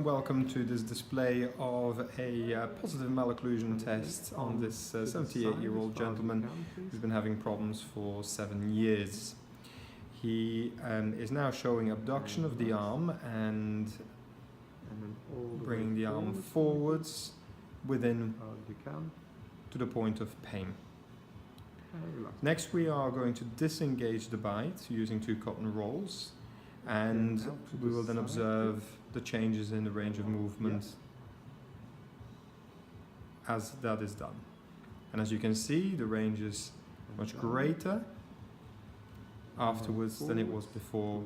and welcome to this display of a positive malocclusion test on this 78-year-old gentleman who's been having problems for 7 years. He is now showing abduction of the arm and bringing the arm forwards within to the point of pain. Next we are going to disengage the bite using 2 cotton rolls, and we will then observe the changes in the range of movement as that is done. And as you can see, the range is much greater afterwards than it was before,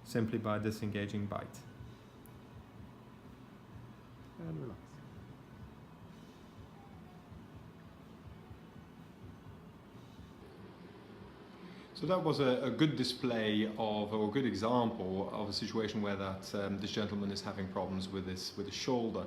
simply by disengaging bite. And relax. So that was a good display of, or a good example of a situation where this gentleman is having problems with his shoulder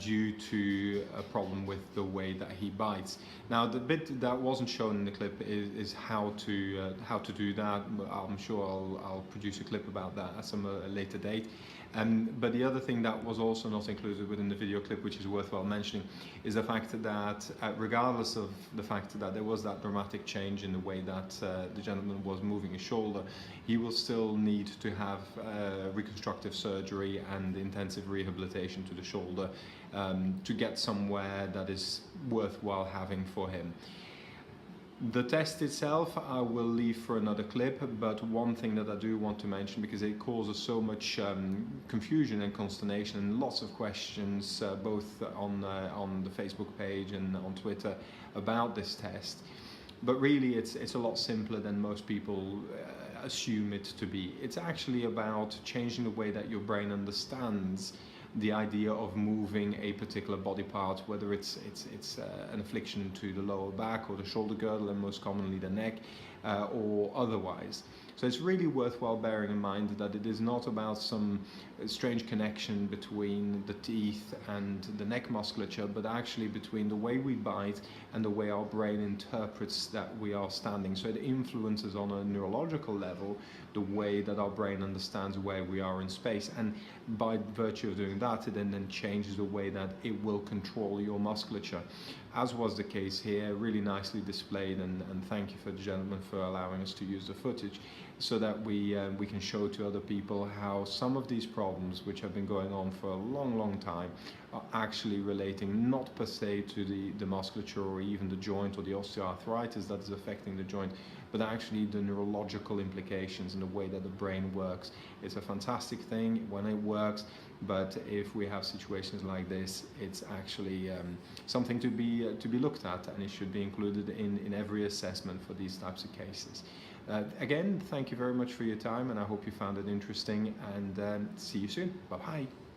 due to a problem with the way that he bites. Now, the bit that wasn't shown in the clip is how to do that. I'm sure I'll produce a clip about that at some later date. But the other thing that was also not included within the video clip, which is worthwhile mentioning, is the fact that regardless of the fact that there was that dramatic change in the way that the gentleman was moving his shoulder, he will still need to have reconstructive surgery and intensive rehabilitation to the shoulder to get somewhere that is worthwhile having for him. The test itself I will leave for another clip, but one thing that I do want to mention, because it causes so much confusion and consternation and lots of questions both on the Facebook page and on Twitter about this test, but really it's a lot simpler than most people assume it to be. It's actually about changing the way that your brain understands the idea of moving a particular body part, whether it's an affliction to the lower back or the shoulder girdle, and most commonly the neck, or otherwise. So it's really worthwhile bearing in mind that it is not about some strange connection between the teeth and the neck musculature, but actually between the way we bite and the way our brain interprets that we are standing. So it influences on a neurological level the way that our brain understands where we are in space, and by virtue of doing that, it then changes the way that it will control your musculature, as was the case here. Really nicely displayed, and thank you for the gentleman for allowing us to use the footage so that we can show to other people how some of these problems, which have been going on for a long time, are actually relating not per se to the musculature or even the joint or the osteoarthritis that is affecting the joint, but actually the neurological implications and the way that the brain works. It's a fantastic thing when it works, but if we have situations like this, it's actually something to be looked at, and it should be included in every assessment for these types of cases. Again, thank you very much for your time, and I hope you found it interesting, and see you soon. Bye-bye.